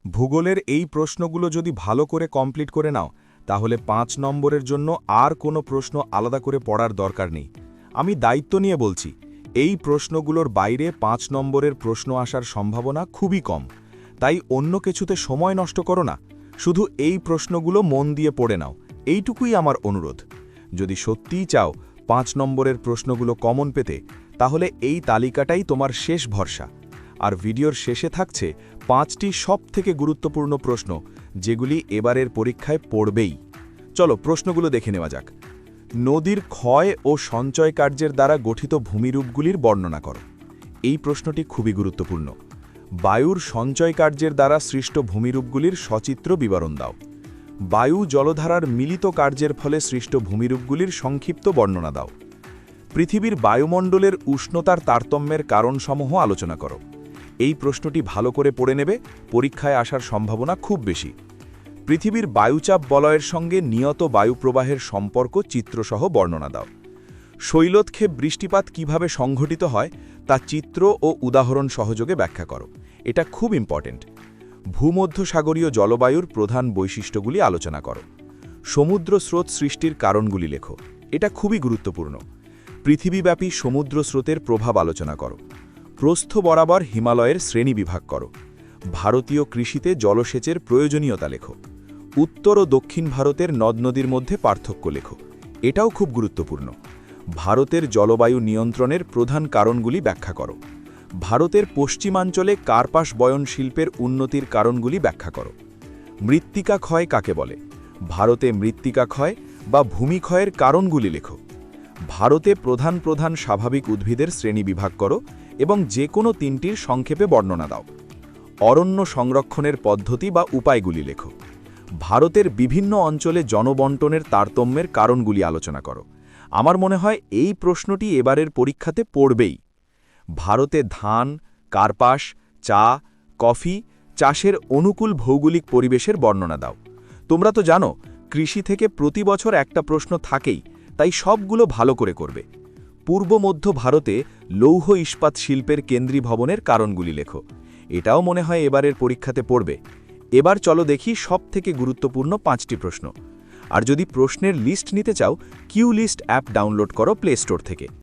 ভূগোলের এই প্রশ্নগুলো যদি ভালো করে কমপ্লিট করে নাও তাহলে ৫ নম্বরের জন্য আর কোনো প্রশ্ন আলাদা করে পড়ার দরকার নেই। আমি দায়িত্ব নিয়ে বলছি, এই প্রশ্নগুলোর বাইরে ৫ নম্বরের প্রশ্ন আসার সম্ভাবনা খুবই কম। তাই অন্য কিছুতে সময় নষ্ট করো না, শুধু এই প্রশ্নগুলো মন দিয়ে পড়ে নাও, এইটুকুই আমার অনুরোধ। যদি সত্যিই চাও ৫ নম্বরের প্রশ্নগুলো কমন পেতে, তাহলে এই তালিকাটাই তোমার শেষ ভরসা। আর ভিডিওর শেষে থাকছে ৫টি সবথেকে গুরুত্বপূর্ণ প্রশ্ন, যেগুলি এবারের পরীক্ষায় পড়বেই। চলো প্রশ্নগুলো দেখে নেওয়া যাক। নদীর ক্ষয় ও সঞ্চয় কার্যের দ্বারা গঠিত ভূমিরূপগুলির বর্ণনা করো। এই প্রশ্নটি খুবই গুরুত্বপূর্ণ। বায়ুর সঞ্চয় কার্যের দ্বারা সৃষ্ট ভূমিরূপগুলির সচিত্র বিবরণ দাও। বায়ু জলধারার মিলিত কার্যের ফলে সৃষ্ট ভূমিরূপগুলির সংক্ষিপ্ত বর্ণনা দাও। পৃথিবীর বায়ুমণ্ডলের উষ্ণতার তারতম্যের কারণসমূহ আলোচনা করো। এই প্রশ্নটি ভালো করে পড়ে নেবে, পরীক্ষায় আসার সম্ভাবনা খুব বেশি। পৃথিবীর বায়ুচাপ বলয়ের সঙ্গে নিয়ত বায়ুপ্রবাহের সম্পর্ক চিত্রসহ বর্ণনা দাও। শৈলতক্ষে বৃষ্টিপাত কিভাবে সংঘটিত হয় তা চিত্র ও উদাহরণ সহযোগে ব্যাখ্যা করো। এটা খুব ইম্পর্টেন্ট। ভূমধ্যসাগরীয় জলবায়ুর প্রধান বৈশিষ্ট্যগুলি আলোচনা করো। সমুদ্র স্রোত সৃষ্টির কারণগুলি লেখো। এটা খুবই গুরুত্বপূর্ণ। পৃথিবীব্যাপী সমুদ্র স্রোতের প্রভাব আলোচনা করো। প্রস্থ বরাবর হিমালয়ের শ্রেণীবিভাগ করো। ভারতীয় কৃষিতে জলসেচের প্রয়োজনীয়তা লেখো। উত্তর ও দক্ষিণ ভারতের নদ নদীর মধ্যে পার্থক্য লেখো। এটাও খুব গুরুত্বপূর্ণ। ভারতের জলবায়ু নিয়ন্ত্রণের প্রধান কারণগুলি ব্যাখ্যা করো। ভারতের পশ্চিমাঞ্চলে কার্পাস বয়ন শিল্পের উন্নতির কারণগুলি ব্যাখ্যা করো। মৃত্তিকা ক্ষয় কাকে বলে? ভারতে মৃত্তিকা ক্ষয় বা ভূমিক্ষয়ের কারণগুলি লেখো। ভারতে প্রধান প্রধান স্বাভাবিক উদ্ভিদের শ্রেণীবিভাগ করো এবং যে কোনো তিনটির সংক্ষেপে বর্ণনা দাও। অরণ্য সংরক্ষণের পদ্ধতি বা উপায়গুলি লেখো। ভারতের বিভিন্ন অঞ্চলে জনবণ্টনের তারতম্যের কারণগুলি আলোচনা করো। আমার মনে হয় এই প্রশ্নটি এবারের পরীক্ষাতে পড়বেই। ভারতে ধান, কার্পাস, চা, কফি চাষের অনুকূল ভৌগোলিক পরিবেশের বর্ণনা দাও। তোমরা তো জানো, কৃষি থেকে প্রতি বছর একটা প্রশ্ন থাকেই, তাই সবগুলো ভালো করে করবে। পূর্ব মধ্য ভারতে লৌহ ইস্পাত শিল্পের কেন্দ্রী ভবনের কারণগুলি লেখো। এটাও মনে হয় এবারের পরীক্ষাতে পড়বে। এবার চলো দেখি সবথেকে গুরুত্বপূর্ণ ৫টি প্রশ্ন। আর যদি প্রশ্নের লিস্ট নিতে চাও, কিউ লিস্ট অ্যাপ ডাউনলোড করো প্লে স্টোর থেকে।